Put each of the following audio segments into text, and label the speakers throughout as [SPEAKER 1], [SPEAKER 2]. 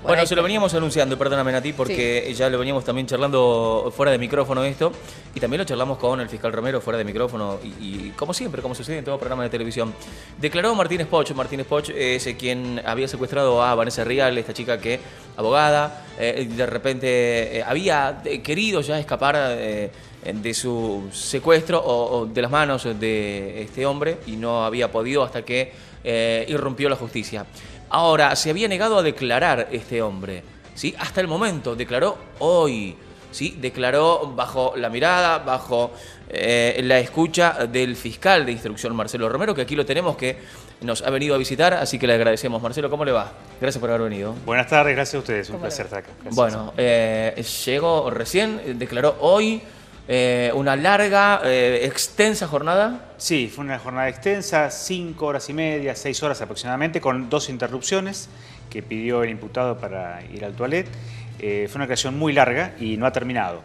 [SPEAKER 1] Bueno, se lo veníamos anunciando, perdóname Nati, porque ya lo veníamos también charlando fuera de micrófono esto, y también lo charlamos con el fiscal Romero fuera de micrófono, y como siempre, como sucede en todo programa de televisión. Declaró Martínez Poch es quien había secuestrado a Vanessa Rial, esta chica que, abogada, de repente había querido ya escapar de su secuestro o de las manos de este hombre, y no había podido hasta que irrumpió la justicia. Ahora, se había negado a declarar este hombre, ¿sí? Hasta el momento, declaró hoy, ¿sí? Declaró bajo la mirada, bajo la escucha del fiscal de instrucción, Marcelo Romero, que aquí lo tenemos, que nos ha venido a visitar, así que le agradecemos. Marcelo, ¿cómo le va? Gracias por haber venido.
[SPEAKER 2] Buenas tardes, gracias a ustedes, un placer estar acá. Gracias.
[SPEAKER 1] Bueno, llegó recién, declaró hoy. Una larga, extensa jornada.
[SPEAKER 2] Sí, fue una jornada extensa, 5 horas y media, 6 horas aproximadamente, con 2 interrupciones que pidió el imputado para ir al toilet. Fue una declaración muy larga y no ha terminado.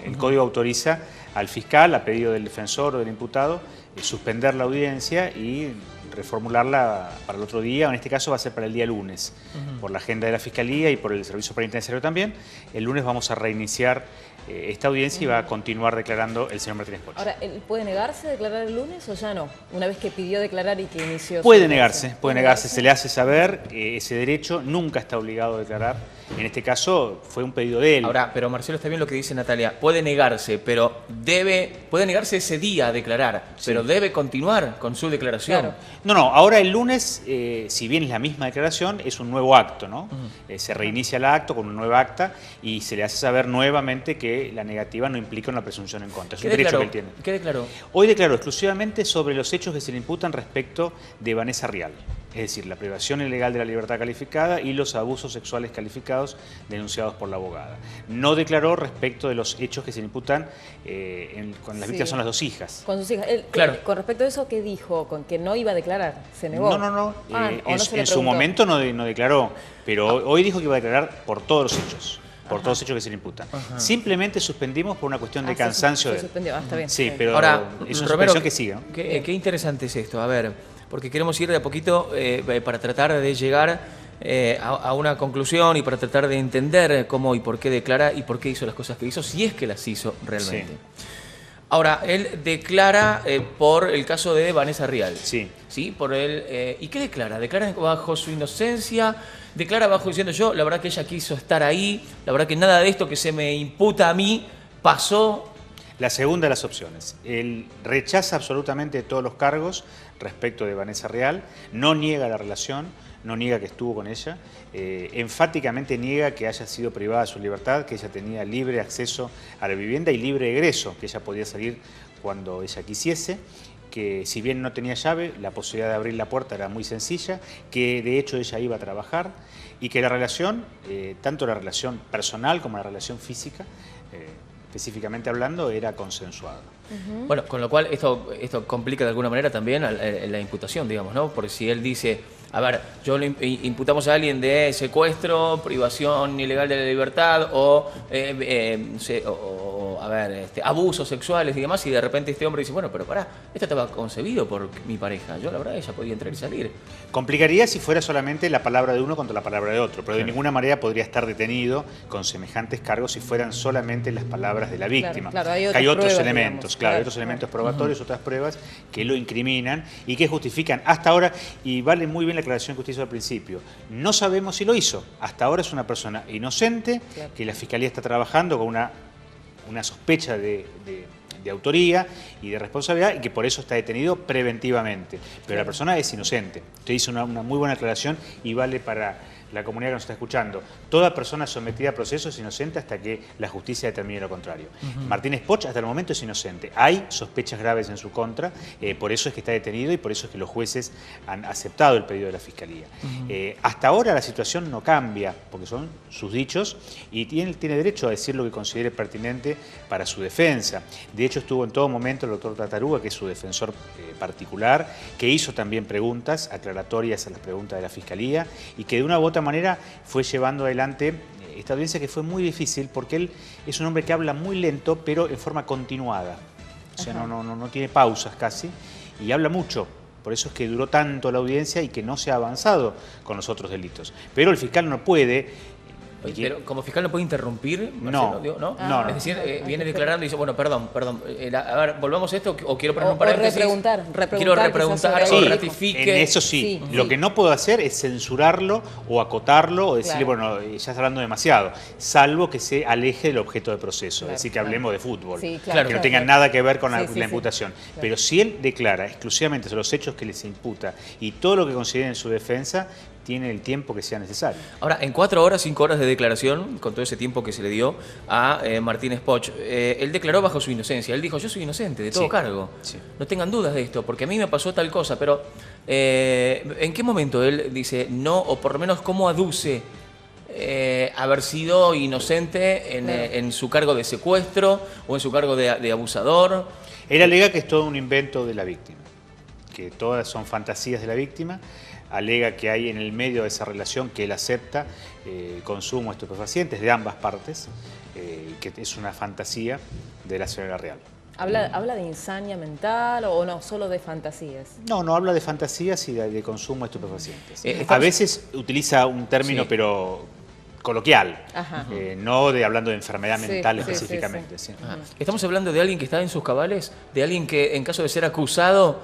[SPEAKER 2] El código autoriza al fiscal, a pedido del defensor o del imputado, suspender la audiencia y reformularla para el otro día, o en este caso va a ser para el día lunes, por la agenda de la Fiscalía y por el Servicio Penitenciario también. El lunes vamos a reiniciar esta audiencia y va a continuar declarando el señor Martínez Poch.
[SPEAKER 3] Ahora, ¿él puede negarse a declarar el lunes o ya no? Una vez que pidió declarar y que inició...
[SPEAKER 2] Puede negarse, se le hace saber ese derecho, nunca está obligado a declarar. En este caso fue un pedido de él.
[SPEAKER 1] Ahora, pero Marcelo, está bien lo que dice Natalia, puede negarse, pero puede negarse ese día a declarar, sí, pero debe continuar con su declaración.
[SPEAKER 2] Claro. No, ahora el lunes, si bien es la misma declaración, es un nuevo acto, ¿no? Se reinicia el acto con una nueva acta y se le hace saber nuevamente que la negativa no implica una presunción en contra. Es un derecho que él tiene.
[SPEAKER 1] ¿Qué declaró?
[SPEAKER 2] Hoy declaró exclusivamente sobre los hechos que se le imputan respecto de Vanessa Rial. Es decir, la privación ilegal de la libertad calificada y los abusos sexuales calificados denunciados por la abogada. No declaró respecto de los hechos que se le imputan con las víctimas son las 2 hijas.
[SPEAKER 3] Con sus hijas.
[SPEAKER 1] Claro.
[SPEAKER 3] Con respecto a eso, ¿qué dijo? ¿Con que no iba a declarar? ¿Se negó?
[SPEAKER 2] No. En su momento no declaró, pero hoy dijo que iba a declarar por todos los hechos. Por todos los hechos que se le imputan. Simplemente suspendimos por una cuestión de cansancio.
[SPEAKER 3] Se suspendió, está bien.
[SPEAKER 2] Sí, pero
[SPEAKER 1] ahora,
[SPEAKER 2] es una
[SPEAKER 1] Romero,
[SPEAKER 2] suspensión que sigue, ¿no?
[SPEAKER 1] Qué interesante es esto, a ver, porque queremos ir de a poquito para tratar de llegar a una conclusión y para tratar de entender cómo y por qué declara y por qué hizo las cosas que hizo, si es que las hizo realmente. Sí. Ahora, él declara por el caso de Vanessa Rial.
[SPEAKER 2] Sí.
[SPEAKER 1] ¿Sí? Por él, ¿y qué declara? ¿Declara bajo su inocencia? ¿Declara bajo diciendo yo, la verdad que ella quiso estar ahí, la verdad que nada de esto que se me imputa a mí pasó?
[SPEAKER 2] La segunda de las opciones. Él rechaza absolutamente todos los cargos respecto de Vanessa Rial, no niega la relación, no niega que estuvo con ella, enfáticamente niega que haya sido privada de su libertad, que ella tenía libre acceso a la vivienda y libre egreso, que ella podía salir cuando ella quisiese, que si bien no tenía llave, la posibilidad de abrir la puerta era muy sencilla, que de hecho ella iba a trabajar y que la relación, tanto la relación personal como la relación física, específicamente hablando, era consensuada.
[SPEAKER 1] Bueno, con lo cual esto complica de alguna manera también la imputación, digamos, ¿no? Porque si él dice, a ver, yo le imputamos a alguien de secuestro, privación ilegal de la libertad o abusos sexuales y demás, y de repente este hombre dice, bueno, pero pará, esto estaba concebido por mi pareja, yo la verdad ella podía entrar y salir.
[SPEAKER 2] Complicaría si fuera solamente la palabra de uno contra la palabra de otro, pero de ninguna manera podría estar detenido con semejantes cargos si fueran solamente las palabras de la víctima.
[SPEAKER 3] Claro,
[SPEAKER 2] hay otros elementos, hay otros elementos probatorios, otras pruebas que lo incriminan y que justifican hasta ahora, y vale muy bien la aclaración que usted hizo al principio, no sabemos si lo hizo. Hasta ahora es una persona inocente, que la Fiscalía está trabajando con una sospecha de autoría y de responsabilidad y que por eso está detenido preventivamente. Pero la persona es inocente. Usted hizo una muy buena aclaración y vale para la comunidad que nos está escuchando. Toda persona sometida a proceso es inocente hasta que la justicia determine lo contrario. Martínez Poch hasta el momento es inocente. Hay sospechas graves en su contra, por eso es que está detenido y por eso es que los jueces han aceptado el pedido de la Fiscalía. Hasta ahora la situación no cambia, porque son sus dichos y tiene derecho a decir lo que considere pertinente para su defensa. De hecho, estuvo en todo momento el doctor Tataruga, que es su defensor particular, que hizo también preguntas aclaratorias a las preguntas de la Fiscalía y que de una u otra manera fue llevando adelante esta audiencia, que fue muy difícil porque él es un hombre que habla muy lento pero en forma continuada, o sea, no tiene pausas casi y habla mucho. Por eso es que duró tanto la audiencia y que no se ha avanzado con los otros delitos. Pero el fiscal no puede
[SPEAKER 1] Oye, pero como fiscal no puede interrumpir,
[SPEAKER 2] No.
[SPEAKER 1] Marcelo, ¿no?
[SPEAKER 2] No.
[SPEAKER 1] Es decir,
[SPEAKER 3] Hay
[SPEAKER 1] viene
[SPEAKER 3] que
[SPEAKER 1] declarando y dice, bueno, perdón, a ver, volvamos a esto, o quiero poner un
[SPEAKER 3] O
[SPEAKER 1] paréntesis.
[SPEAKER 3] repreguntar
[SPEAKER 1] Quiero
[SPEAKER 3] quizás
[SPEAKER 1] repreguntar,
[SPEAKER 3] sobre
[SPEAKER 1] o
[SPEAKER 3] algo que
[SPEAKER 1] ratifique.
[SPEAKER 2] En eso sí.
[SPEAKER 3] Sí.
[SPEAKER 2] Lo que no puedo hacer es censurarlo o acotarlo o decirle,
[SPEAKER 3] Claro.
[SPEAKER 2] bueno, ya estás hablando demasiado, salvo que se aleje del objeto de proceso,
[SPEAKER 3] Claro,
[SPEAKER 2] es decir, que
[SPEAKER 3] claro.
[SPEAKER 2] hablemos de fútbol,
[SPEAKER 3] Sí,
[SPEAKER 1] claro,
[SPEAKER 2] que no
[SPEAKER 1] claro,
[SPEAKER 2] tenga
[SPEAKER 3] claro.
[SPEAKER 2] nada que ver con
[SPEAKER 3] Sí,
[SPEAKER 2] la
[SPEAKER 3] sí, sí.
[SPEAKER 2] imputación.
[SPEAKER 3] Claro.
[SPEAKER 2] Pero si él declara exclusivamente sobre los hechos que les imputa y todo lo que considere en su defensa, tiene el tiempo que sea necesario.
[SPEAKER 1] Ahora, en 4 horas, 5 horas de declaración, con todo ese tiempo que se le dio a Martínez Poch, él declaró bajo su inocencia. Él dijo, yo soy inocente de todo
[SPEAKER 2] Sí,
[SPEAKER 1] cargo.
[SPEAKER 2] sí.
[SPEAKER 1] No tengan dudas de esto, porque a mí me pasó tal cosa. Pero, ¿en qué momento él dice no, o por lo menos cómo aduce haber sido inocente en su cargo de secuestro o en su cargo de abusador?
[SPEAKER 2] Él alega que es todo un invento de la víctima, que todas son fantasías de la víctima, alega que hay en el medio de esa relación que él acepta consumo de estupefacientes de ambas partes, que es una fantasía de la señora real.
[SPEAKER 3] ¿Habla de insania mental o no, solo de fantasías?
[SPEAKER 2] No habla de fantasías y de consumo de estupefacientes.
[SPEAKER 1] Estamos-
[SPEAKER 2] A veces utiliza un término,
[SPEAKER 1] Sí.
[SPEAKER 2] pero coloquial,
[SPEAKER 3] Ajá.
[SPEAKER 2] no hablando de enfermedad
[SPEAKER 3] Sí,
[SPEAKER 2] mental
[SPEAKER 3] sí, sí,
[SPEAKER 2] específicamente.
[SPEAKER 3] sí.
[SPEAKER 2] sí.
[SPEAKER 1] Ah, estamos hablando de alguien que está en sus cabales, de alguien que en caso de ser acusado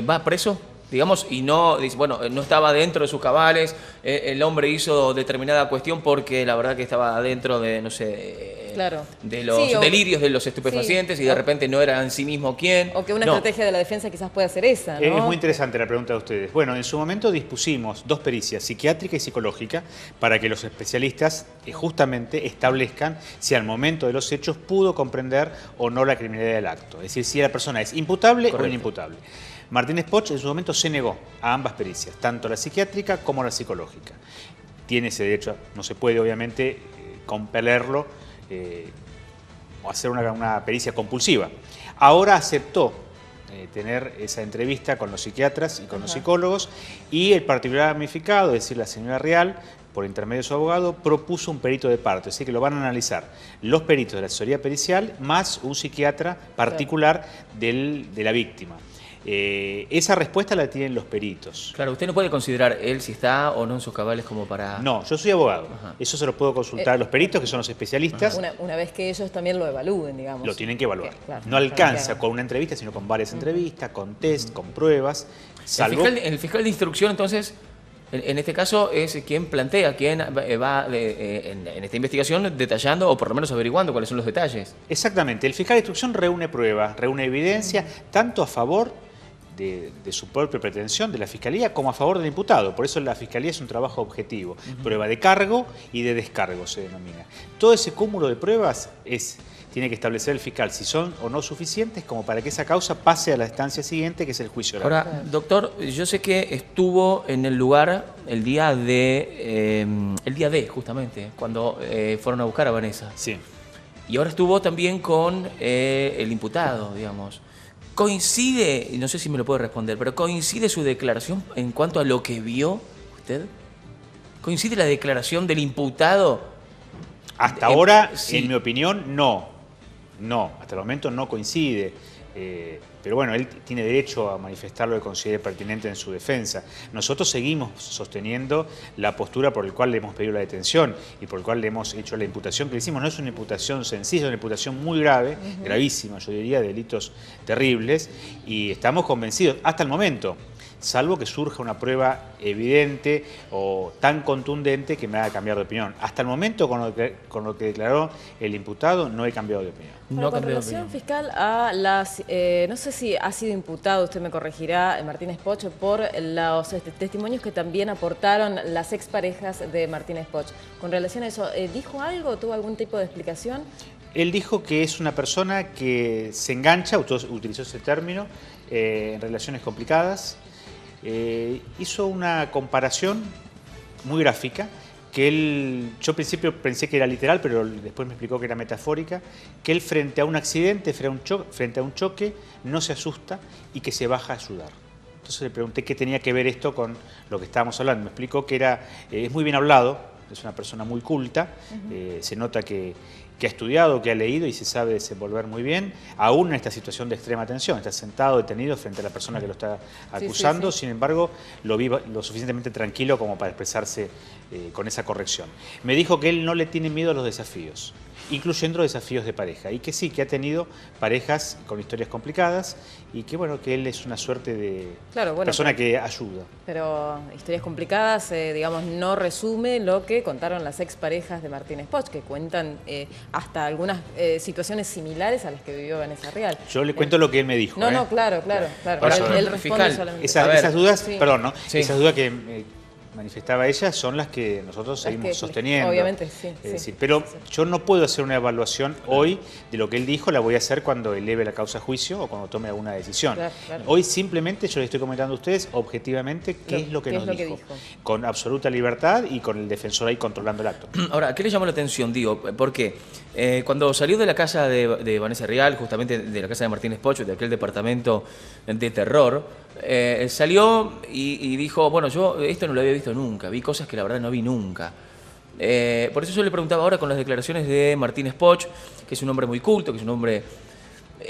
[SPEAKER 1] va preso, digamos, y no dice, bueno, no estaba dentro de sus cabales, el hombre hizo determinada cuestión porque la verdad que estaba dentro de, no sé,
[SPEAKER 3] Claro.
[SPEAKER 1] de los
[SPEAKER 3] Sí, o-
[SPEAKER 1] delirios de los estupefacientes y de
[SPEAKER 3] o-
[SPEAKER 1] repente no era en sí mismo quién.
[SPEAKER 3] O que una
[SPEAKER 1] No.
[SPEAKER 3] estrategia de la defensa quizás pueda ser esa, ¿no?
[SPEAKER 2] Es muy interesante la pregunta de ustedes. Bueno, en su momento dispusimos 2 pericias, psiquiátrica y psicológica, para que los especialistas justamente establezcan si al momento de los hechos pudo comprender o no la criminalidad del acto. Es decir, si la persona es imputable
[SPEAKER 1] Correcto.
[SPEAKER 2] o inimputable. Martínez Poch en su momento se negó a ambas pericias, tanto la psiquiátrica como la psicológica. Tiene ese derecho, no se puede obviamente compelerlo o hacer una pericia compulsiva. Ahora aceptó tener esa entrevista con los psiquiatras y con los psicólogos, y el particular damnificado, es decir, la señora Real, por intermedio de su abogado, propuso un perito de parte, así que lo van a analizar los peritos de la asesoría pericial más un psiquiatra particular de la víctima. Esa respuesta la tienen los peritos.
[SPEAKER 1] Claro, usted no puede considerar él si está o no en sus cabales como para...
[SPEAKER 2] No, yo soy abogado.
[SPEAKER 1] Ajá.
[SPEAKER 2] Eso se lo puedo consultar a los peritos, que son los especialistas.
[SPEAKER 3] Una vez que ellos también lo evalúen, digamos.
[SPEAKER 2] Lo tienen que evaluar.
[SPEAKER 3] Claro,
[SPEAKER 2] No alcanza
[SPEAKER 3] claro.
[SPEAKER 2] con una entrevista, sino con varias entrevistas, con test, con pruebas. Salvo...
[SPEAKER 1] El fiscal de instrucción, entonces, en este caso, es quien plantea, quien va en esta investigación detallando o por lo menos averiguando cuáles son los detalles.
[SPEAKER 2] Exactamente. El fiscal de instrucción reúne pruebas, reúne evidencia, tanto a favor de su propia pretensión de la Fiscalía como a favor del imputado. Por eso la Fiscalía es un trabajo objetivo. Prueba de cargo y de descargo se denomina. Todo ese cúmulo de pruebas tiene que establecer el fiscal si son o no suficientes como para que esa causa pase a la instancia siguiente, que es el juicio oral.
[SPEAKER 1] Ahora, doctor, yo sé que estuvo en el lugar el día D, justamente, cuando fueron a buscar a Vanessa.
[SPEAKER 2] Sí.
[SPEAKER 1] Y ahora estuvo también con el imputado, digamos. ¿Coincide, y no sé si me lo puede responder, pero coincide su declaración en cuanto a lo que vio usted? ¿Coincide la declaración del imputado?
[SPEAKER 2] Hasta ahora,
[SPEAKER 1] sí.
[SPEAKER 2] en mi opinión, no. No, hasta el momento no coincide. Pero bueno, él tiene derecho a manifestar lo que considere pertinente en su defensa. Nosotros seguimos sosteniendo la postura por la cual le hemos pedido la detención y por la cual le hemos hecho la imputación que le hicimos. No es una imputación sencilla, es una imputación muy grave, gravísima, yo diría, de delitos terribles, y estamos convencidos, hasta el momento, salvo que surja una prueba evidente o tan contundente que me haga cambiar de opinión. Hasta el momento, con lo que declaró el imputado, no he cambiado de opinión.
[SPEAKER 3] Bueno, con
[SPEAKER 1] cambió de
[SPEAKER 3] relación,
[SPEAKER 1] opinión.
[SPEAKER 3] fiscal, a las... no sé si ha sido imputado, usted me corregirá, Martínez Poch, por los testimonios que también aportaron las exparejas de Martínez Poch. Con relación a eso, ¿dijo algo? ¿Tuvo algún tipo de explicación?
[SPEAKER 2] Él dijo que es una persona que se engancha, utilizó ese término, en relaciones complicadas. Hizo una comparación muy gráfica, que yo al principio pensé que era literal, pero después me explicó que era metafórica, que él frente a un accidente, frente a un choque, no se asusta y que se baja a ayudar. Entonces le pregunté qué tenía que ver esto con lo que estábamos hablando. Me explicó que es muy bien hablado, es una persona muy culta, se nota que ha estudiado, que ha leído y se sabe desenvolver muy bien, aún en esta situación de extrema tensión. Está sentado, detenido frente a la persona que lo está acusando, sin embargo, lo vi lo suficientemente tranquilo como para expresarse con esa corrección. Me dijo que él no le tiene miedo a los desafíos, incluyendo los desafíos de pareja, y que sí, que ha tenido parejas con historias complicadas y que bueno, que él es una suerte de persona que ayuda.
[SPEAKER 3] Pero historias complicadas, digamos, no resume lo que contaron las exparejas de Martínez Poch, que cuentan hasta algunas situaciones similares a las que vivió Vanessa Rial.
[SPEAKER 2] Yo le cuento lo que él me dijo.
[SPEAKER 3] No, claro.
[SPEAKER 1] Ahora,
[SPEAKER 3] él responde solamente.
[SPEAKER 2] Esas dudas,
[SPEAKER 3] sí.
[SPEAKER 2] perdón, ¿no?
[SPEAKER 1] Sí.
[SPEAKER 2] Esas dudas que manifestaba ella son las que nosotros seguimos sosteniendo.
[SPEAKER 3] Obviamente, sí.
[SPEAKER 2] Pero yo no puedo hacer una evaluación hoy de lo que él dijo, la voy a hacer cuando eleve la causa a juicio o cuando tome alguna decisión.
[SPEAKER 3] Claro.
[SPEAKER 2] Hoy simplemente yo les estoy comentando a ustedes objetivamente qué es lo que nos dijo. Con absoluta libertad y con el defensor ahí controlando el acto.
[SPEAKER 1] Ahora, ¿qué le llamó la atención? Digo, porque cuando salió de la casa de Vanessa Rial, justamente de la casa de Martínez Poch, de aquel departamento de terror, salió y dijo, bueno, yo esto no lo había visto nunca, vi cosas que la verdad no vi nunca. Por eso yo le preguntaba ahora con las declaraciones de Martínez Poch, que es un hombre muy culto, que es un hombre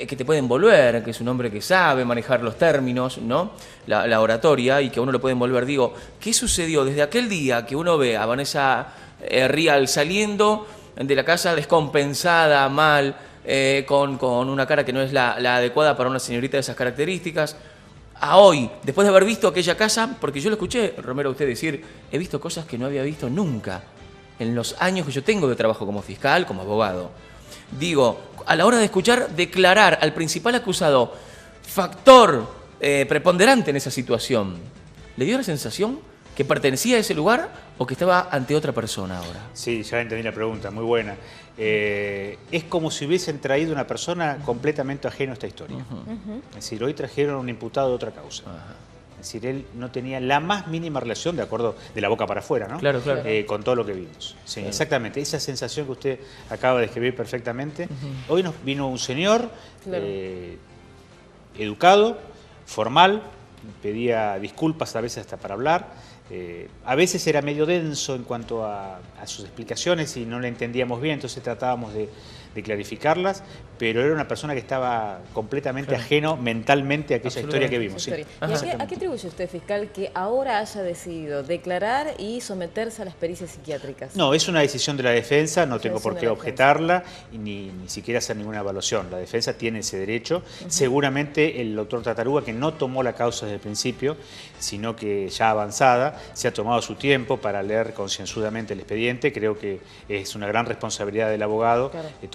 [SPEAKER 1] que te puede envolver, que es un hombre que sabe manejar los términos, ¿no? La oratoria, y que a uno lo puede envolver. Digo, ¿qué sucedió desde aquel día que uno ve a Vanessa Rial saliendo de la casa descompensada, mal, con una cara que no es la adecuada para una señorita de esas características, a hoy, después de haber visto aquella casa? Porque yo lo escuché, Romero, a usted decir, he visto cosas que no había visto nunca en los años que yo tengo de trabajo como fiscal, como abogado. Digo, a la hora de escuchar declarar al principal acusado factor preponderante en esa situación, ¿le dio la sensación que pertenecía a ese lugar o que estaba ante otra persona ahora?
[SPEAKER 2] Sí, ya entendí la pregunta, muy buena. Es como si hubiesen traído una persona completamente ajena a esta historia. Es decir, hoy trajeron a un imputado de otra causa. Es decir, él no tenía la más mínima relación, de acuerdo, de la boca para afuera, ¿no?
[SPEAKER 1] Claro.
[SPEAKER 2] Con todo lo que vimos. Sí, exactamente, esa sensación que usted acaba de describir perfectamente. Hoy nos vino un señor educado, formal, pedía disculpas a veces hasta para hablar. A veces era medio denso en cuanto a sus explicaciones y no le entendíamos bien, entonces tratábamos de clarificarlas, pero era una persona que estaba completamente ajeno mentalmente a aquella historia que vimos. Sí.
[SPEAKER 3] ¿A qué atribuye usted, fiscal, que ahora haya decidido declarar y someterse a las pericias psiquiátricas?
[SPEAKER 2] No, es una decisión de la defensa, no tengo por qué objetarla y ni siquiera hacer ninguna evaluación. La defensa tiene ese derecho. Seguramente el doctor Tatarúa, que no tomó la causa desde el principio, sino que ya avanzada, se ha tomado su tiempo para leer concienzudamente el expediente. Creo que es una gran responsabilidad del abogado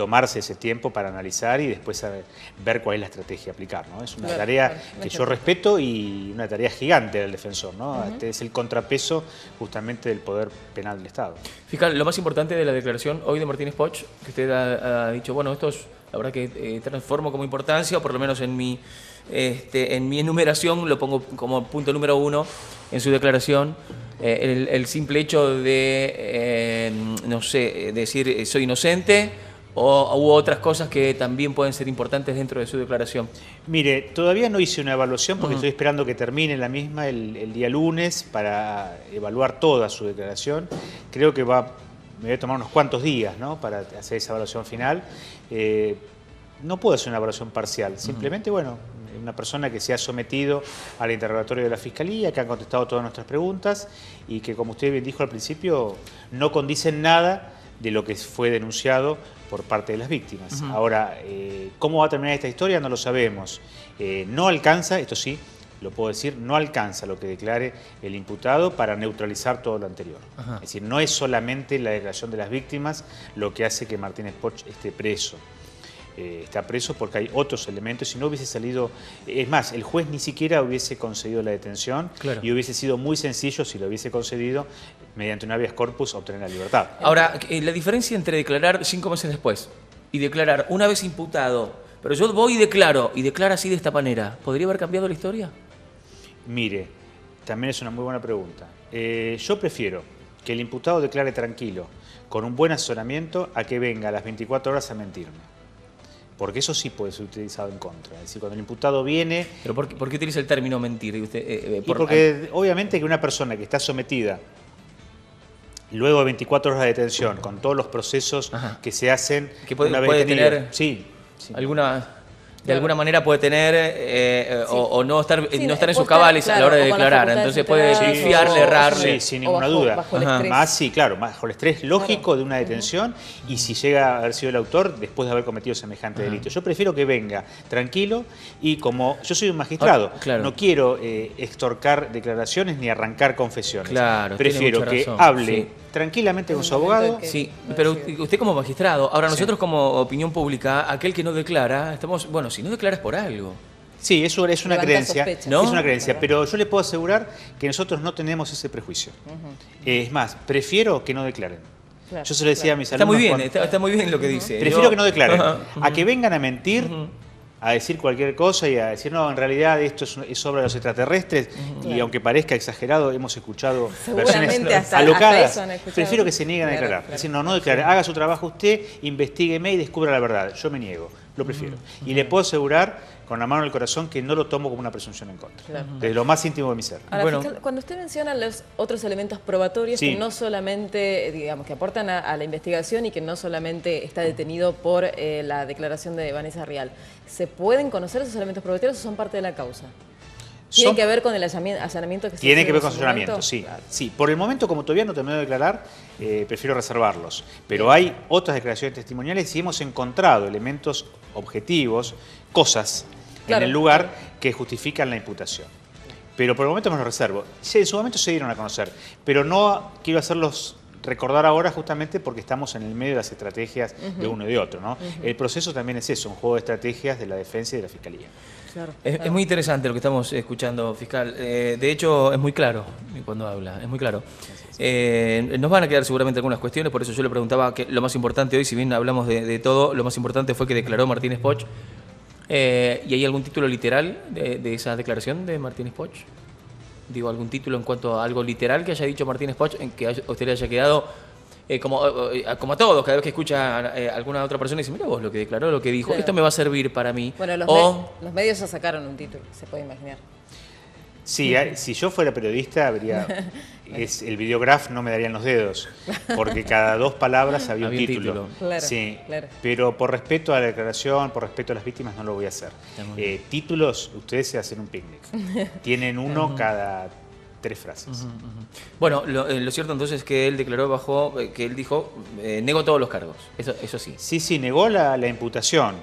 [SPEAKER 2] tomarse ese tiempo para analizar y después ver cuál es la estrategia a aplicar, ¿no? Es una tarea que yo respeto y una tarea gigante del defensor, ¿no? Este es el contrapeso justamente del poder penal del Estado.
[SPEAKER 1] Fiscal, lo más importante de la declaración hoy de Martínez Poch, que usted ha dicho, bueno, esto es, la verdad que transformo como importancia, o por lo menos en mi enumeración lo pongo como punto número 1 en su declaración, el simple hecho de, no sé, decir soy inocente, o hubo otras cosas que también pueden ser importantes dentro de su declaración.
[SPEAKER 2] Mire, todavía no hice una evaluación porque estoy esperando que termine la misma el día lunes para evaluar toda su declaración. Creo que me voy a tomar unos cuantos días, ¿no?, para hacer esa evaluación final. No puedo hacer una evaluación parcial, simplemente, bueno, una persona que se ha sometido al interrogatorio de la Fiscalía, que han contestado todas nuestras preguntas y que, como usted bien dijo al principio, no condicen nada de lo que fue denunciado por parte de las víctimas. Ahora, ¿cómo va a terminar esta historia? No lo sabemos. No alcanza, esto sí, lo puedo decir, no alcanza lo que declare el imputado para neutralizar todo lo anterior. Es decir, no es solamente la declaración de las víctimas lo que hace que Martínez Poch esté preso. Está preso porque hay otros elementos. Si no hubiese salido, es más, el juez ni siquiera hubiese concedido la detención y hubiese sido muy sencillo, si lo hubiese concedido, mediante un habeas corpus, obtener la libertad.
[SPEAKER 1] Ahora, la diferencia entre declarar 5 meses después y declarar una vez imputado, pero yo voy y declaro, y declara así de esta manera, ¿podría haber cambiado la historia?
[SPEAKER 2] Mire, también es una muy buena pregunta. Yo prefiero que el imputado declare tranquilo, con un buen asesoramiento, a que venga a las 24 horas a mentirme. Porque eso sí puede ser utilizado en contra. Es decir, cuando el imputado viene...
[SPEAKER 1] ¿Pero por qué utiliza el término mentir?
[SPEAKER 2] Porque obviamente que una persona que está sometida luego de 24 horas de detención, con todos los procesos que se hacen
[SPEAKER 1] que puede
[SPEAKER 2] detenido.
[SPEAKER 1] tener
[SPEAKER 2] Sí.
[SPEAKER 1] de alguna manera puede tener o no estar, no estar en sus cabales
[SPEAKER 3] claro,
[SPEAKER 1] a la hora de
[SPEAKER 3] o con las
[SPEAKER 1] declarar.
[SPEAKER 3] facultades
[SPEAKER 1] Entonces puede
[SPEAKER 3] alteradas,
[SPEAKER 1] pifiarle, errarle.
[SPEAKER 2] Sí, sin ninguna duda.
[SPEAKER 3] Bajo el estrés.
[SPEAKER 2] Más, sí, claro, bajo el estrés lógico de una detención y si llega a haber sido el autor después de haber cometido semejante delito. Yo prefiero que venga tranquilo y como yo soy un magistrado, no quiero extorcar declaraciones ni arrancar confesiones.
[SPEAKER 1] Claro,
[SPEAKER 2] prefiero que hable tranquilamente con su abogado.
[SPEAKER 1] Sí, pero usted como magistrado, ahora nosotros como opinión pública, aquel que no declara, estamos, bueno, si no declara es por algo.
[SPEAKER 2] Sí, eso es una creencia,
[SPEAKER 1] ¿no?
[SPEAKER 2] Es una creencia, pero yo le puedo asegurar que nosotros no tenemos ese prejuicio. Es más, prefiero que no declaren.
[SPEAKER 3] Claro,
[SPEAKER 2] yo se lo decía a mis
[SPEAKER 1] alumnos. Está muy bien, está muy bien lo que dice.
[SPEAKER 2] Prefiero que no declaren, a que vengan a mentir, a decir cualquier cosa y a decir, no, en realidad esto es obra de los extraterrestres y aunque parezca exagerado, hemos escuchado versiones alocadas. Prefiero que se nieguen a declarar. Es decir, no declare, haga su trabajo usted, investígueme y descubra la verdad. Yo me niego, lo prefiero. Y le puedo asegurar con la mano en el corazón que no lo tomo como una presunción en contra. Desde lo más íntimo de mi ser.
[SPEAKER 3] Ahora, fiscal, cuando usted menciona los otros elementos probatorios que no solamente, digamos, que aportan a la investigación y que no solamente está detenido por la declaración de Vanessa Rial, ¿se pueden conocer esos elementos probatorios o son parte de la causa? ¿Tiene que ver con el allanamiento que se
[SPEAKER 2] Tiene que ver con el allanamiento, sí. Claro. Sí. Por el momento, como todavía no termino de declarar, prefiero reservarlos. Pero hay otras declaraciones testimoniales y hemos encontrado elementos objetivos, cosas en el lugar que justifican la imputación. Pero por el momento me los reservo. Sí, en su momento se dieron a conocer, pero no quiero hacerlos recordar ahora justamente porque estamos en el medio de las estrategias de uno y de otro, ¿no? El proceso también es eso, un juego de estrategias de la defensa y de la fiscalía.
[SPEAKER 3] Claro.
[SPEAKER 1] Es muy interesante lo que estamos escuchando, fiscal. De hecho, es muy claro cuando habla, es muy claro. Nos van a quedar seguramente algunas cuestiones, por eso yo le preguntaba que lo más importante hoy, si bien hablamos de todo, lo más importante fue que declaró Martínez Poch. ¿Y hay algún título literal de esa declaración de Martínez Poch? Digo, algún título en cuanto a algo literal que haya dicho Martínez Poch, en que usted le haya quedado, como a todos, cada vez que escucha a alguna otra persona y dice, mira vos lo que declaró, lo que dijo, esto me va a servir para mí.
[SPEAKER 3] Bueno, los medios ya sacaron un título, se puede imaginar.
[SPEAKER 2] Sí, si yo fuera periodista, habría el videograf no me darían los dedos, porque cada 2 palabras había un título.
[SPEAKER 3] Claro,
[SPEAKER 2] sí, pero por respeto a la declaración, por respeto a las víctimas, no lo voy a hacer. Títulos, ustedes se hacen un picnic. Tienen uno cada 3 frases.
[SPEAKER 1] Bueno, lo cierto entonces es que él declaró que él dijo, negó todos los cargos, eso sí.
[SPEAKER 2] Sí, negó la imputación,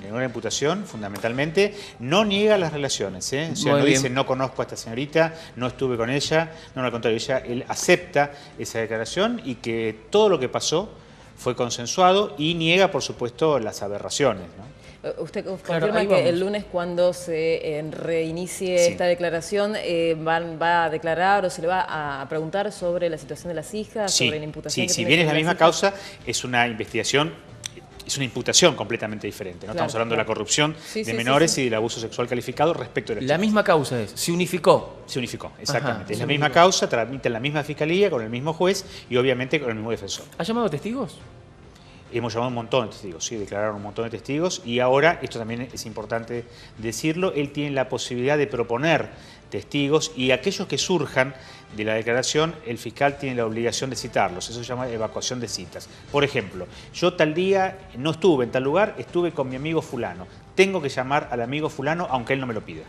[SPEAKER 2] negó la imputación fundamentalmente, no niega las relaciones, o sea, no dice no conozco a esta señorita, no estuve con ella, no, al contrario, él acepta esa declaración y que todo lo que pasó fue consensuado y niega, por supuesto, las aberraciones, ¿no?
[SPEAKER 3] Usted confirma que el lunes cuando se reinicie esta declaración va a declarar o se le va a preguntar sobre la situación de las hijas, sobre la imputación.
[SPEAKER 2] Sí, si bien es la misma causa, es una investigación, es una imputación completamente diferente, ¿no? Estamos hablando de la corrupción de menores y del abuso sexual calificado respecto de
[SPEAKER 1] la misma causa se unificó.
[SPEAKER 2] Se unificó, exactamente. Es la misma causa, tramita en la misma fiscalía, con el mismo juez y obviamente con el mismo defensor.
[SPEAKER 1] ¿Ha llamado testigos?
[SPEAKER 2] Hemos llamado un montón de testigos, sí, declararon un montón de testigos y ahora, esto también es importante decirlo, él tiene la posibilidad de proponer testigos y aquellos que surjan de la declaración, el fiscal tiene la obligación de citarlos, eso se llama evacuación de citas. Por ejemplo, yo tal día no estuve en tal lugar, estuve con mi amigo fulano, tengo que llamar al amigo fulano aunque él no me lo pida.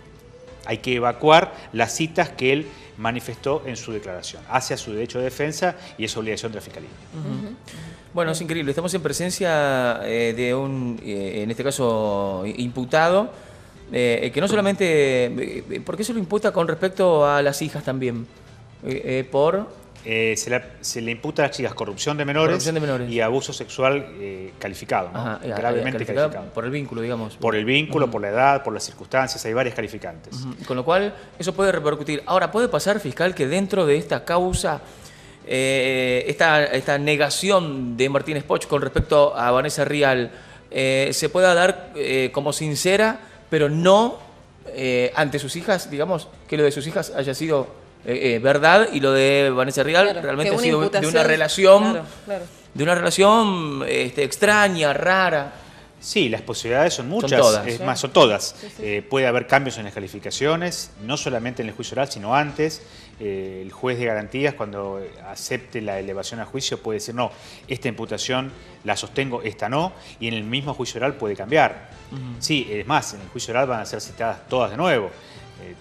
[SPEAKER 2] Hay que evacuar las citas que él manifestó en su declaración, hacia su derecho de defensa y es obligación de la fiscalía.
[SPEAKER 1] Bueno, es increíble. Estamos en presencia de un, en este caso, imputado, que no solamente... ¿Por qué se lo imputa con respecto a las hijas también?
[SPEAKER 2] Se le imputa a las chicas corrupción de menores y abuso sexual calificado, ¿no? Gravemente calificado.
[SPEAKER 1] Por el vínculo, digamos.
[SPEAKER 2] Por el vínculo, por la edad, por las circunstancias, hay varias calificantes.
[SPEAKER 1] Con lo cual, eso puede repercutir. Ahora, ¿puede pasar, fiscal, que dentro de esta causa... esta negación de Martínez Poch con respecto a Vanessa Rial se pueda dar como sincera, pero no ante sus hijas, digamos, que lo de sus hijas haya sido verdad y lo de Vanessa Rial realmente ha sido de una relación, de una relación extraña, rara?
[SPEAKER 2] Sí, las posibilidades son muchas,
[SPEAKER 1] todas.
[SPEAKER 2] es más, son todas.
[SPEAKER 3] Sí, sí.
[SPEAKER 2] Puede haber cambios en las calificaciones, no solamente en el juicio oral, sino antes. El juez de garantías, cuando acepte la elevación a juicio, puede decir, no, esta imputación la sostengo, esta no, y en el mismo juicio oral puede cambiar. Sí, es más, en el juicio oral van a ser citadas todas de nuevo,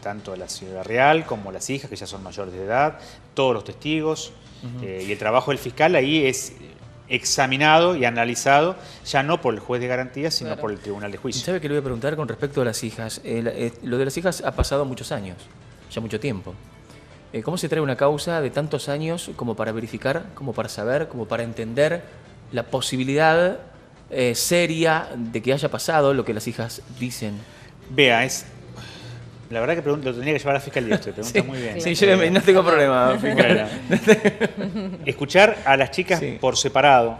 [SPEAKER 2] tanto la señora Real como las hijas, que ya son mayores de edad, todos los testigos, y el trabajo del fiscal ahí es examinado y analizado ya no por el juez de garantías, sino por el tribunal de juicio.
[SPEAKER 1] ¿Sabe qué le voy a preguntar con respecto a las hijas? Lo de las hijas ha pasado muchos años, ya mucho tiempo. ¿Cómo se trae una causa de tantos años como para verificar, como para saber, como para entender la posibilidad seria de que haya pasado lo que las hijas dicen?
[SPEAKER 2] Vea, la verdad que lo tendría que llevar a la fiscalía, usted pregunta muy bien.
[SPEAKER 1] Sí, yo no tengo problema.
[SPEAKER 2] Bueno, escuchar a las chicas por separado,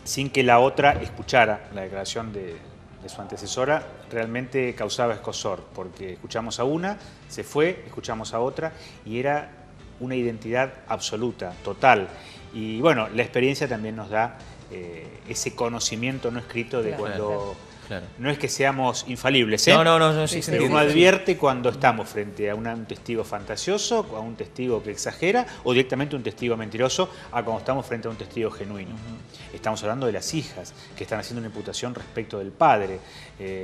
[SPEAKER 2] sin que la otra escuchara la declaración de su antecesora, realmente causaba escozor, porque escuchamos a una, se fue, escuchamos a otra, y era una identidad absoluta, total. Y bueno, la experiencia también nos da ese conocimiento no escrito de cuando... Claro. No es que seamos infalibles, ¿eh?
[SPEAKER 1] No, sí,
[SPEAKER 2] pero uno advierte cuando estamos frente a un testigo fantasioso, a un testigo que exagera, o directamente un testigo mentiroso, a cuando estamos frente a un testigo genuino. Estamos hablando de las hijas, que están haciendo una imputación respecto del padre.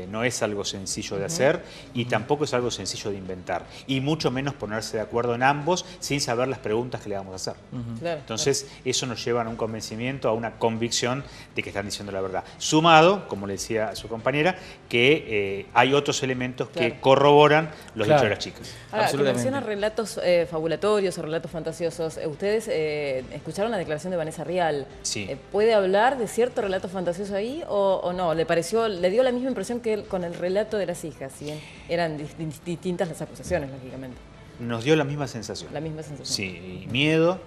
[SPEAKER 2] No es algo sencillo de hacer y tampoco es algo sencillo de inventar. Y mucho menos ponerse de acuerdo en ambos sin saber las preguntas que le vamos a hacer.
[SPEAKER 3] Claro,
[SPEAKER 2] entonces, eso nos lleva a un convencimiento, a una convicción de que están diciendo la verdad. Sumado, como le decía a su compañera, que hay otros elementos que corroboran los dichos de las chicas.
[SPEAKER 3] Ahora, que menciona relatos fabulatorios o relatos fantasiosos, ustedes escucharon la declaración de Vanessa Rial.
[SPEAKER 2] Sí.
[SPEAKER 3] ¿Puede hablar de cierto relato fantasioso ahí o no? ¿Le dio la misma impresión que con el relato de las hijas? Si bien eran distintas las acusaciones, lógicamente.
[SPEAKER 2] Nos dio la misma sensación.
[SPEAKER 3] La misma sensación.
[SPEAKER 2] Sí, miedo,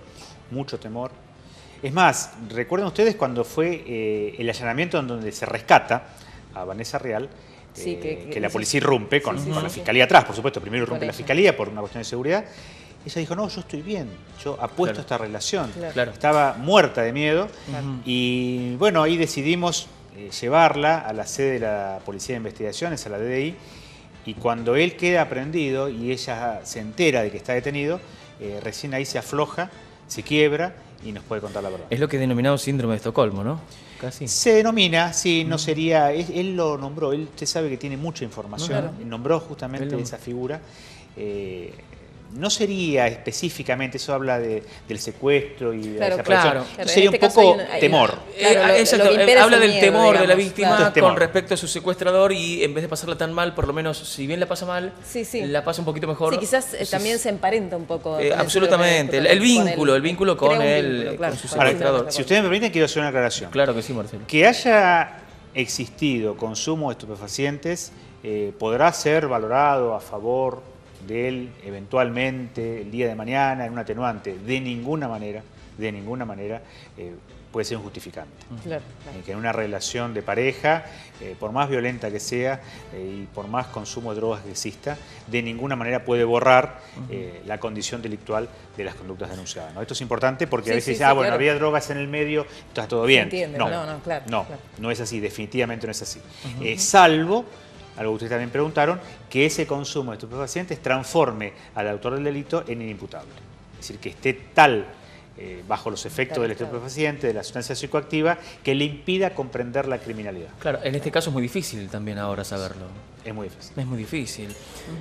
[SPEAKER 2] mucho temor. Es más, ¿recuerdan ustedes cuando fue el allanamiento en donde se rescata a Vanessa Rial?
[SPEAKER 3] Sí,
[SPEAKER 2] que la policía irrumpe con la fiscalía atrás, por supuesto. Primero irrumpe la fiscalía por una cuestión de seguridad. Ella dijo, no, yo estoy bien, yo apuesto a esta relación.
[SPEAKER 3] Claro.
[SPEAKER 2] Estaba muerta de miedo y bueno, ahí decidimos llevarla a la sede de la Policía de Investigaciones, a la DDI, y cuando él queda aprehendido y ella se entera de que está detenido, recién ahí se afloja, se quiebra y nos puede contar la verdad.
[SPEAKER 1] Es lo que he denominado síndrome de Estocolmo, ¿no? Casi.
[SPEAKER 2] Se denomina, sí, no sería, él lo nombró, usted sabe que tiene mucha información, nombró justamente esa figura. No sería específicamente, eso habla del secuestro y de la desaparición. Sería un poco temor.
[SPEAKER 1] Habla del temor de la víctima con respecto a su secuestrador y en vez de pasarla tan mal, por lo menos, si bien la pasa mal, la pasa un poquito mejor.
[SPEAKER 3] Sí, quizás también se emparenta un poco.
[SPEAKER 1] Absolutamente, el vínculo con su secuestrador.
[SPEAKER 2] Ahora, si ustedes me permiten, quiero hacer una aclaración.
[SPEAKER 1] Claro que sí, Marcelo.
[SPEAKER 2] Que haya existido consumo de estupefacientes podrá ser valorado a favor de él eventualmente el día de mañana en un atenuante. De ninguna manera puede ser un justificante. Que en una relación de pareja, por más violenta que sea y por más consumo de drogas que exista, de ninguna manera puede borrar la condición delictual de las conductas denunciadas, ¿no? Esto es importante porque a veces dicen, bueno, había drogas en el medio, está todo bien. No es así, definitivamente no es así. Salvo, algo que ustedes también preguntaron, que ese consumo de estupefacientes transforme al autor del delito en inimputable. Es decir, que esté tal bajo los efectos del estupefaciente, de la sustancia psicoactiva, que le impida comprender la criminalidad.
[SPEAKER 1] Claro, en este caso es muy difícil también ahora saberlo.
[SPEAKER 2] Es muy difícil.
[SPEAKER 1] Es muy difícil.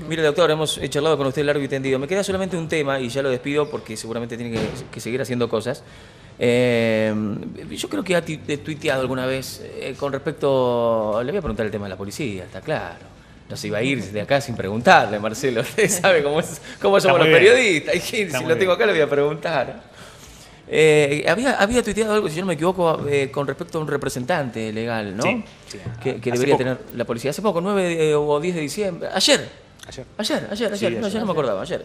[SPEAKER 1] Mire, doctor, hemos charlado con usted largo y tendido. Me queda solamente un tema y ya lo despido porque seguramente tiene que seguir haciendo cosas. Yo creo que ha tuiteado alguna vez con respecto... Le voy a preguntar el tema de la policía, está claro. No se iba a ir de acá sin preguntarle, Marcelo. Usted sabe cómo somos los periodistas. Y si lo tengo acá, le voy a preguntar. Había tuiteado algo, si yo no me equivoco, con respecto a un representante legal, ¿no? Sí. Que debería tener la policía. Hace poco, 9 o 10 de diciembre. Ayer. No, yo no me acordaba, ayer.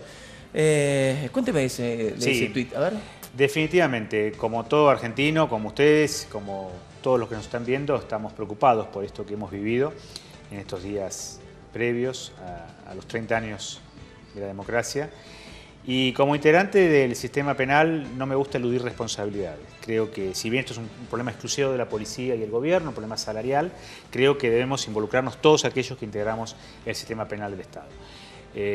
[SPEAKER 1] Cuénteme de ese tuit, a ver.
[SPEAKER 2] Definitivamente, como todo argentino, como ustedes, como todos los que nos están viendo, estamos preocupados por esto que hemos vivido en estos días previos a los 30 años de la democracia. Y como integrante del sistema penal no me gusta eludir responsabilidades. Creo que si bien esto es un problema exclusivo de la policía y el gobierno, un problema salarial, creo que debemos involucrarnos todos aquellos que integramos el sistema penal del Estado.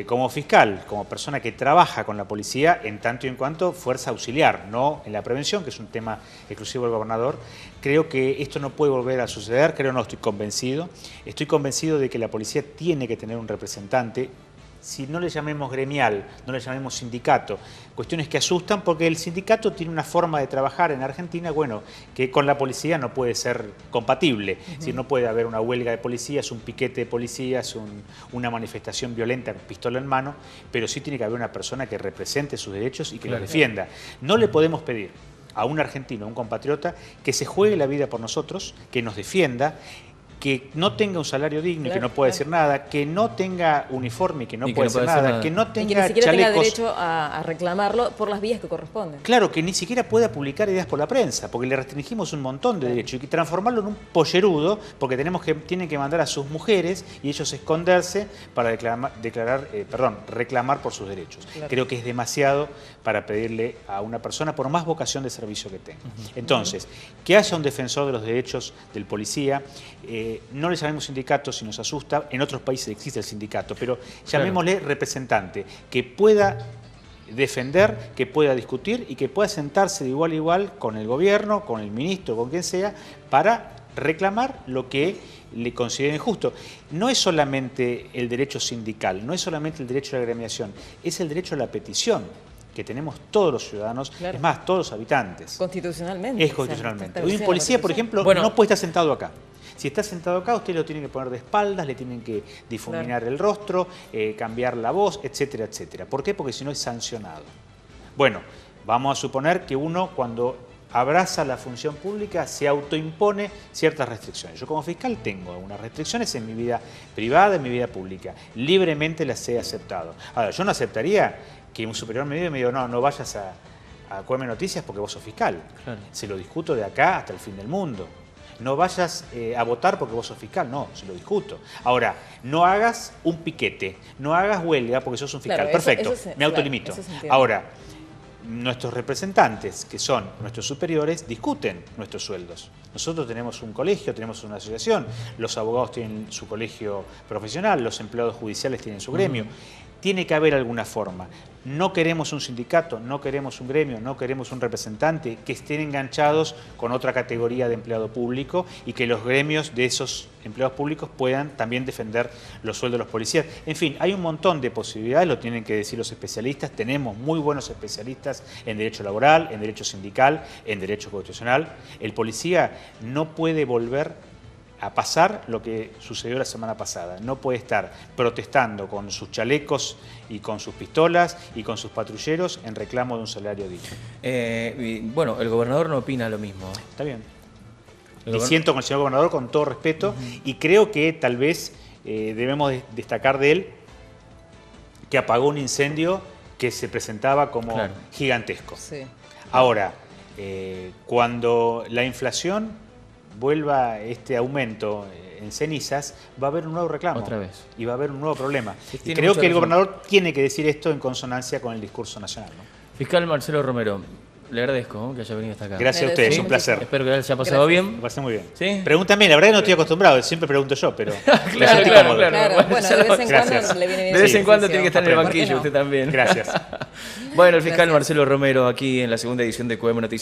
[SPEAKER 2] Como fiscal, como persona que trabaja con la policía, en tanto y en cuanto fuerza auxiliar, no en la prevención, que es un tema exclusivo del gobernador, creo que esto no puede volver a suceder, no estoy convencido. Estoy convencido de que la policía tiene que tener un representante, si no le llamemos gremial, no le llamemos sindicato, cuestiones que asustan porque el sindicato tiene una forma de trabajar en Argentina, bueno, que con la policía no puede ser compatible. Es decir, no puede haber una huelga de policías, un piquete de policías, una manifestación violenta con pistola en mano, pero sí tiene que haber una persona que represente sus derechos y que los defienda. No le podemos pedir a un argentino, a un compatriota, que se juegue la vida por nosotros, que nos defienda, que no tenga un salario digno y que no pueda decir nada, que no tenga uniforme y que no pueda decir nada, que no tenga
[SPEAKER 3] y que ni siquiera
[SPEAKER 2] chalecos,
[SPEAKER 3] tenga derecho a reclamarlo por las vías que corresponden.
[SPEAKER 2] Claro, que ni siquiera pueda publicar ideas por la prensa, porque le restringimos un montón de derechos y que transformarlo en un pollerudo, porque tienen que mandar a sus mujeres y ellos esconderse para reclamar por sus derechos. Claro. Creo que es demasiado para pedirle a una persona, por más vocación de servicio que tenga. Entonces, que haya un defensor de los derechos del policía, no le llamemos sindicato si nos asusta, en otros países existe el sindicato, pero llamémosle representante, que pueda defender, que pueda discutir y que pueda sentarse de igual a igual con el gobierno, con el ministro, con quien sea, para reclamar lo que le consideren justo. No es solamente el derecho sindical, no es solamente el derecho a la agremiación, es el derecho a la petición que tenemos todos los ciudadanos, es más, todos los habitantes.
[SPEAKER 3] Constitucionalmente.
[SPEAKER 2] Es constitucionalmente. Hoy un policía, por ejemplo, no puede estar sentado acá. Si está sentado acá, usted lo tiene que poner de espaldas, le tienen que difuminar el rostro, cambiar la voz, etcétera, etcétera. ¿Por qué? Porque si no es sancionado. Bueno, vamos a suponer que uno cuando abraza la función pública se autoimpone ciertas restricciones. Yo como fiscal tengo algunas restricciones en mi vida privada, en mi vida pública. Libremente las he aceptado. Ahora, yo no aceptaría que un superior me diga, no vayas a Cueme Noticias porque vos sos fiscal. Claro. Se lo discuto de acá hasta el fin del mundo. No vayas a votar porque vos sos fiscal, no, se lo discuto. Ahora, no hagas un piquete, no hagas huelga porque sos un fiscal. Claro, perfecto, me autolimito. Ahora, nuestros representantes, que son nuestros superiores, discuten nuestros sueldos. Nosotros tenemos un colegio, tenemos una asociación, los abogados tienen su colegio profesional, los empleados judiciales tienen su gremio. Tiene que haber alguna forma. No queremos un sindicato, no queremos un gremio, no queremos un representante que estén enganchados con otra categoría de empleado público y que los gremios de esos empleados públicos puedan también defender los sueldos de los policías. En fin, hay un montón de posibilidades, lo tienen que decir los especialistas. Tenemos muy buenos especialistas en derecho laboral, en derecho sindical, en derecho constitucional. El policía no puede volver a pasar lo que sucedió la semana pasada. No puede estar protestando con sus chalecos y con sus pistolas y con sus patrulleros en reclamo de un salario digno.
[SPEAKER 1] Bueno, el gobernador no opina lo mismo.
[SPEAKER 2] Está bien. Disiento con el señor gobernador con todo respeto y creo que tal vez debemos destacar de él que apagó un incendio que se presentaba como gigantesco. Sí. Ahora, cuando la inflación vuelva este aumento en cenizas, va a haber un nuevo reclamo. Otra vez. Y va a haber un nuevo problema. Y creo que el gobernador tiene que decir esto en consonancia con el discurso nacional, ¿no?
[SPEAKER 1] Fiscal Marcelo Romero, le agradezco que haya venido hasta acá.
[SPEAKER 2] Gracias a ustedes, es un placer.
[SPEAKER 1] Espero que les haya pasado bien.
[SPEAKER 2] Me pasé muy bien. ¿Sí? Pregúntame, la verdad que no estoy acostumbrado, siempre pregunto yo, pero
[SPEAKER 1] claro.
[SPEAKER 3] Bueno, de vez en cuando le viene bien.
[SPEAKER 1] De vez en cuando tiene que estar en el banquillo usted también.
[SPEAKER 2] Gracias.
[SPEAKER 1] Bueno, el fiscal Marcelo Romero aquí en la segunda edición de Cueme Noticias.